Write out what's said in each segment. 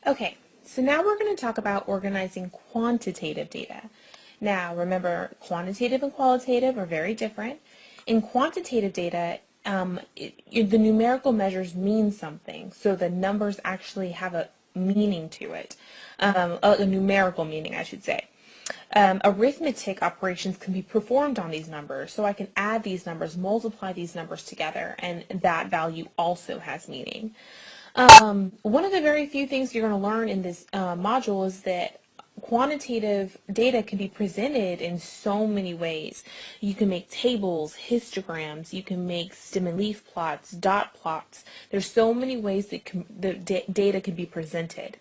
Okay, so now we're going to talk about organizing quantitative data. Now, remember, quantitative and qualitative are very different. In quantitative data, the numerical measures mean something, so the numbers actually have a meaning to it, a numerical meaning, I should say. Arithmetic operations can be performed on these numbers, so I can add these numbers, multiply these numbers together, and that value also has meaning. One of the very few things you're going to learn in this module is that quantitative data can be presented in so many ways. You can make tables, histograms, you can make stem and leaf plots, dot plots. There's so many ways that the data can be presented.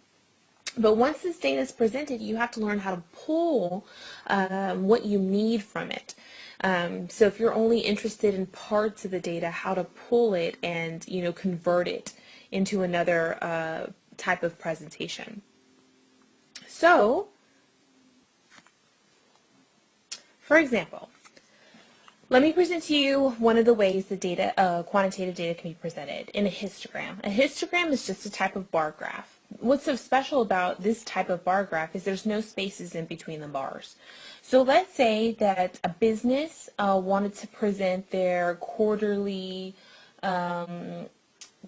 But once this data is presented, you have to learn how to pull what you need from it. So if you're only interested in parts of the data, how to pull it and convert it into another type of presentation. So, for example, let me present to you one of the ways the data, quantitative data can be presented in a histogram. A histogram is just a type of bar graph. What's so special about this type of bar graph is there's no spaces in between the bars. So let's say that a business wanted to present their quarterly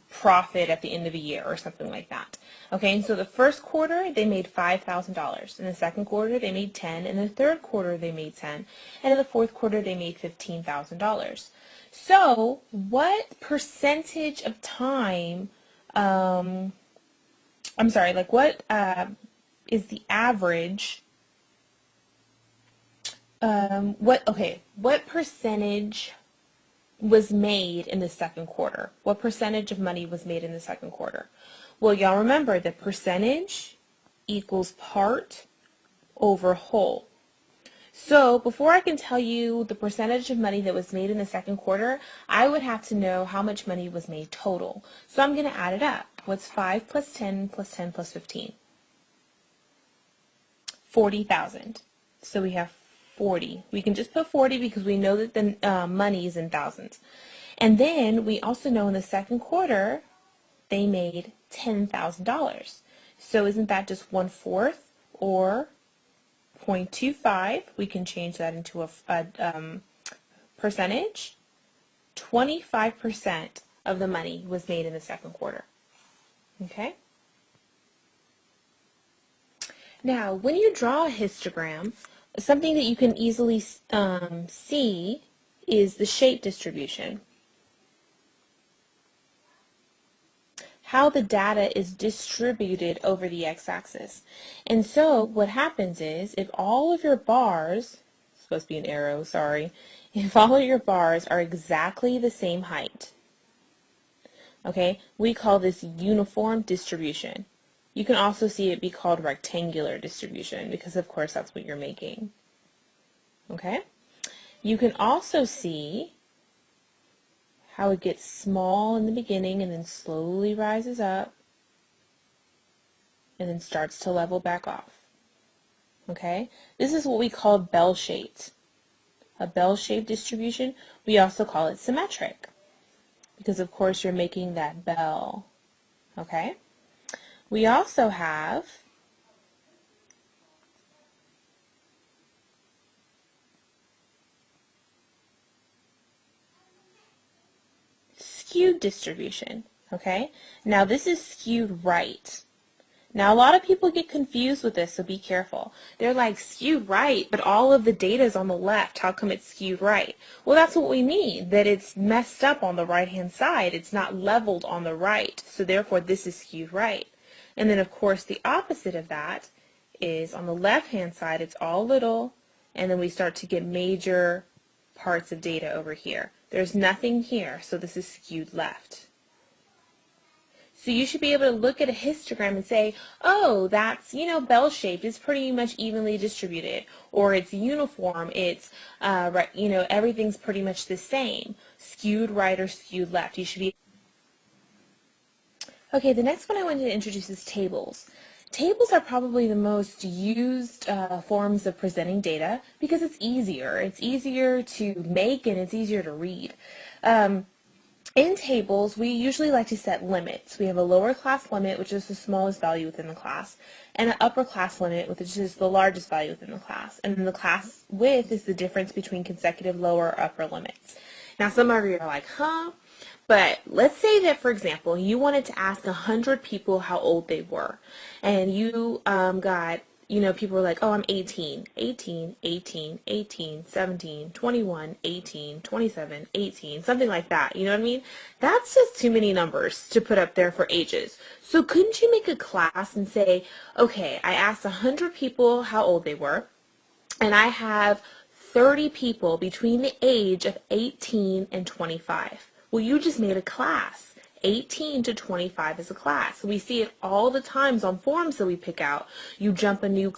profit at the end of the year or something like that. Okay, and so the first quarter they made $5,000. In the second quarter they made 10. In the third quarter they made 10. And in the fourth quarter they made $15,000. So what percentage of time, what is the average, what percentage was made in the second quarter? What percentage of money was made in the second quarter? Well, y'all remember that percentage equals part over whole. So before I can tell you the percentage of money that was made in the second quarter, I would have to know how much money was made total. So I'm going to add it up. What's 5 plus 10 plus 10 plus 15? 40,000. So we have 40. We can just put 40 because we know that the money is in thousands. And then we also know in the second quarter they made $10,000. So isn't that just 1/4 or 0.25? We can change that into a percentage. 25% of the money was made in the second quarter. Okay? Now, when you draw a histogram, something that you can easily see is the shape distribution. How the data is distributed over the x-axis. And so what happens is if all of your bars, it's supposed to be an arrow, sorry, if all of your bars are exactly the same height, okay, we call this uniform distribution. You can also see it be called rectangular distribution because of course that's what you're making. Okay? You can also see how it gets small in the beginning and then slowly rises up and then starts to level back off. Okay? This is what we call bell-shaped. A bell-shaped distribution. We also call it symmetric because of course you're making that bell. Okay? We also have skewed distribution. Okay? Now this is skewed right. Now a lot of people get confused with this, so be careful. They're like, skewed right, but all of the data is on the left. How come it's skewed right? Well, that's what we mean, that it's messed up on the right-hand side. It's not leveled on the right, so therefore this is skewed right. And then of course the opposite of that is on the left-hand side, it's all little, and then we start to get major parts of data over here. There's nothing here, so this is skewed left. So you should be able to look at a histogram and say, oh, that's, bell-shaped. It's pretty much evenly distributed. Or it's uniform. It's, right, everything's pretty much the same. Skewed right or skewed left. You should be. Okay, the next one I wanted to introduce is tables. Tables are probably the most used forms of presenting data because it's easier. It's easier to make and it's easier to read. In tables, we usually like to set limits. We have a lower class limit, which is the smallest value within the class, and an upper class limit, which is the largest value within the class. And then the class width is the difference between consecutive lower or upper limits. Now, some of you are like, huh? But let's say that, for example, you wanted to ask 100 people how old they were, and you got, people were like, oh, I'm 18, 18, 18, 18, 17, 21, 18, 27, 18, something like that. You know what I mean? That's just too many numbers to put up there for ages. So couldn't you make a class and say, okay, I asked 100 people how old they were, and I have 30 people between the age of 18 and 25. Well, you just made a class. 18 to 25 is a class. We see it all the times on forms that we pick out. You jump a new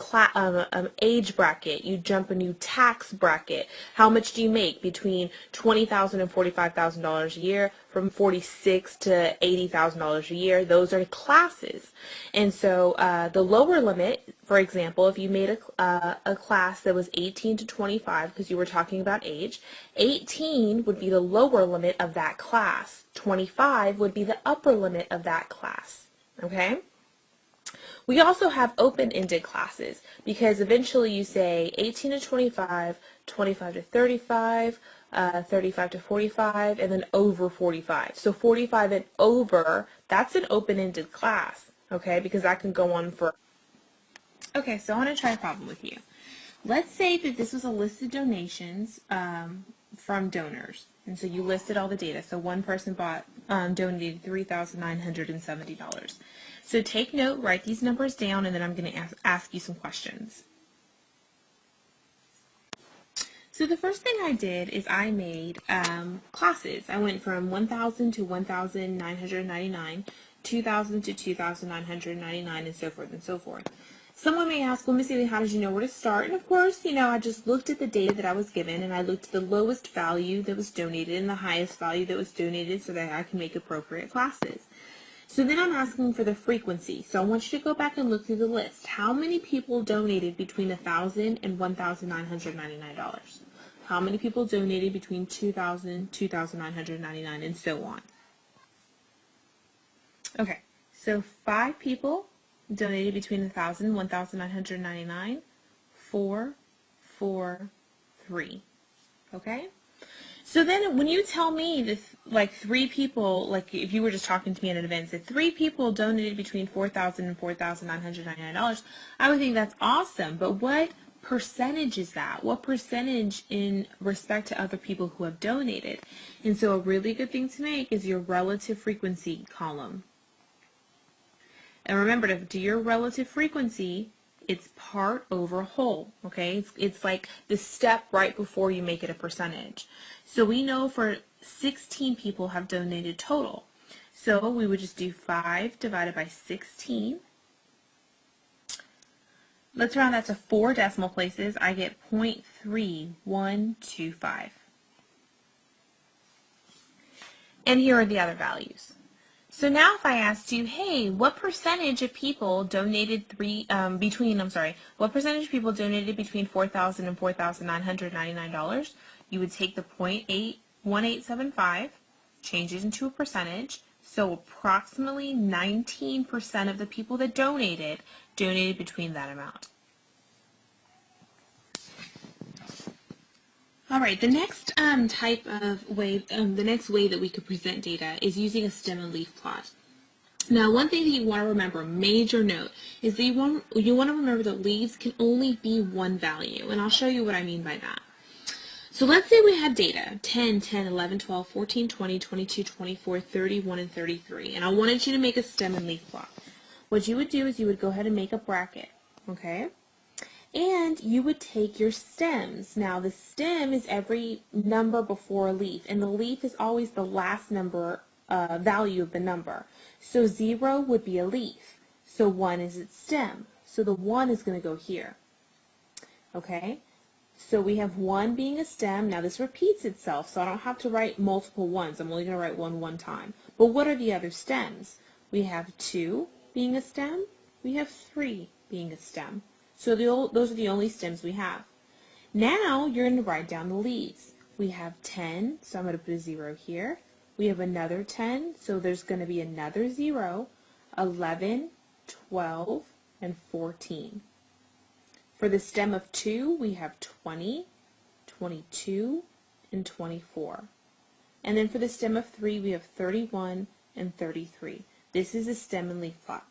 age bracket. You jump a new tax bracket. How much do you make between $20,000 and $45,000 a year? From $46,000 to $80,000 a year. Those are classes. And so the lower limit, for example, if you made a class that was 18 to 25, because you were talking about age, 18 would be the lower limit of that class. 25 would be the upper limit of that class. Okay? We also have open-ended classes because eventually you say 18 to 25, 25 to 35, 35 to 45, and then over 45. So 45 and over, that's an open-ended class, okay, because that can go on for... Okay, so I want to try a problem with you. Let's say that this was a list of donations from donors. And so you listed all the data. So one person donated $3,970. So take note, write these numbers down, and then I'm going to ask you some questions. So the first thing I did is I made classes. I went from 1,000 to 1,999, 2,000 to 2,999, and so forth and so forth. Someone may ask, well, Miss Ely, how did you know where to start? And of course, I just looked at the data that I was given, and I looked at the lowest value that was donated and the highest value that was donated so that I can make appropriate classes. So then I'm asking for the frequency. So I want you to go back and look through the list. How many people donated between $1,000 and $1,999? How many people donated between $2,000, $2,999, and so on? Okay, so 5 people donated between $1,000 and $1,999. 4, 4, 3. Okay? So then when you tell me that like 3 people, like if you were just talking to me at an event, that 3 people donated between $4,000 and $4,999, I would think that's awesome. But what percentage is that? What percentage in respect to other people who have donated? And so a really good thing to make is your relative frequency column. And remember, to do your relative frequency, it's part over whole, okay? It's like the step right before you make it a percentage. So we know for 16 people have donated total. So we would just do 5 divided by 16. Let's round that to 4 decimal places. I get 0.3125. And here are the other values. So now if I asked you, hey, what percentage of people donated what percentage of people donated between $4,000 and $4,999, you would take the 0.1875, change it into a percentage, so approximately 19% of the people that donated between that amount. All right, the next the next way that we could present data is using a stem and leaf plot. Now, one thing that you want to remember, major note, is that you want to remember that leaves can only be one value, and I'll show you what I mean by that. So let's say we had data 10, 10, 11, 12, 14, 20, 22, 24, 31, and 33, and I wanted you to make a stem and leaf plot. What you would do is you would go ahead and make a bracket, okay? And you would take your stems. Now the stem is every number before a leaf, and the leaf is always the last number value of the number. So 0 would be a leaf. So 1 is its stem. So the 1 is going to go here. Okay? So we have 1 being a stem. Now this repeats itself, so I don't have to write multiple 1s. I'm only going to write 1 one time. But what are the other stems? We have 2 being a stem. We have 3 being a stem. So those are the only stems we have. Now you're going to write down the leaves. We have 10, so I'm going to put a 0 here. we have another 10, so there's going to be another 0, 11, 12, and 14. For the stem of 2, we have 20, 22, and 24. And then for the stem of 3, we have 31 and 33. This is a stem and leaf plot.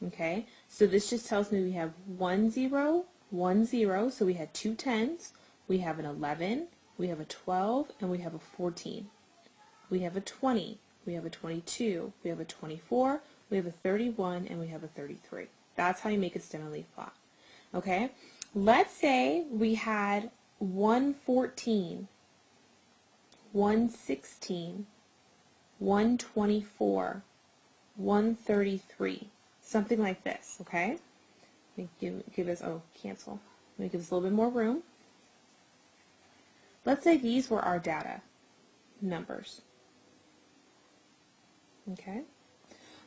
Okay, so this just tells me we have 1, 0, 1, 0, so we had 2 10s, we have an 11, we have a 12, and we have a 14. We have a 20, we have a 22, we have a 24, we have a 31, and we have a 33. That's how you make a stem and leaf plot. Okay, let's say we had 114, 116, 124, 133, something like this, okay? Let me give us, oh, cancel. Let me give us a little bit more room. Let's say these were our data numbers, okay?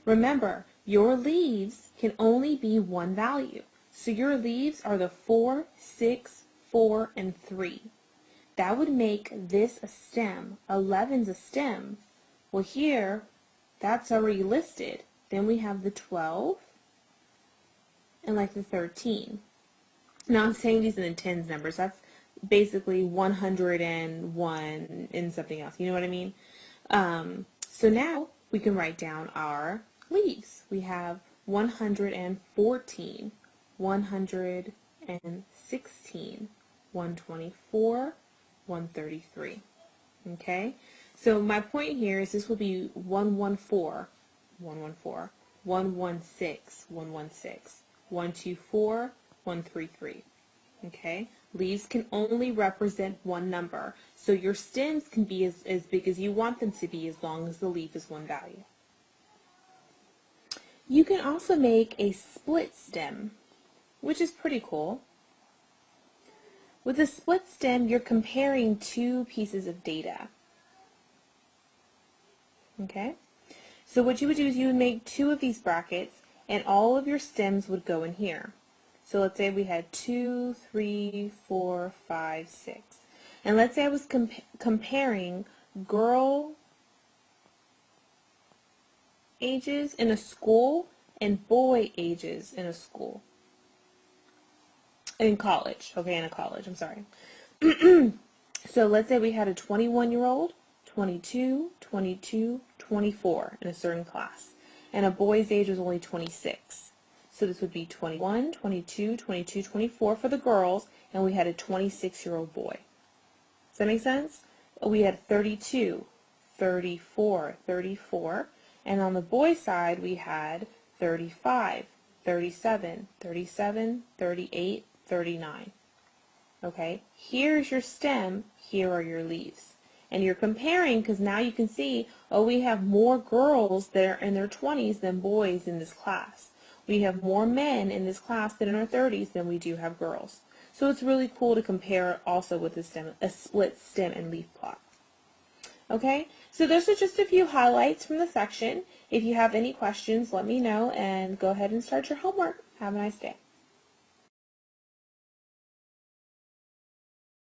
Remember, your leaves can only be one value. So your leaves are the 4, 6, 4, and 3. That would make this a stem. 11's a stem. Well, here, that's already listed. Then we have the 12 and like the 13. Now I'm saying these in the tens numbers. That's basically 101 and something else. You know what I mean? So now we can write down our leaves. We have 114, 116, 124, 133. Okay? So my point here is this will be 114, 114, 116, 116, 124, 133. Okay? Leaves can only represent one number. So your stems can be as big as you want them to be as long as the leaf is one value. You can also make a split stem, which is pretty cool. With a split stem, you're comparing two pieces of data. Okay? So what you would do is you would make two of these brackets, and all of your stems would go in here. So let's say we had 2, 3, 4, 5, 6. And let's say I was comparing girl ages in a school and boy ages in a school. In college. Okay, in a college, I'm sorry. So let's say we had a 21-year-old, 22, 22, 24 in a certain class. And a boy's age was only 26. So this would be 21, 22, 22, 24 for the girls, and we had a 26-year-old boy. Does that make sense? We had 32, 34, 34, and on the boy side we had 35, 37, 37, 38, 39. Okay, here's your stem, here are your leaves. And you're comparing because now you can see, oh, we have more girls that are in their 20s than boys in this class. We have more men in this class that are in our 30s than we do have girls. So it's really cool to compare also with a split stem and leaf plot. Okay, so those are just a few highlights from the section. If you have any questions, let me know and go ahead and start your homework. Have a nice day.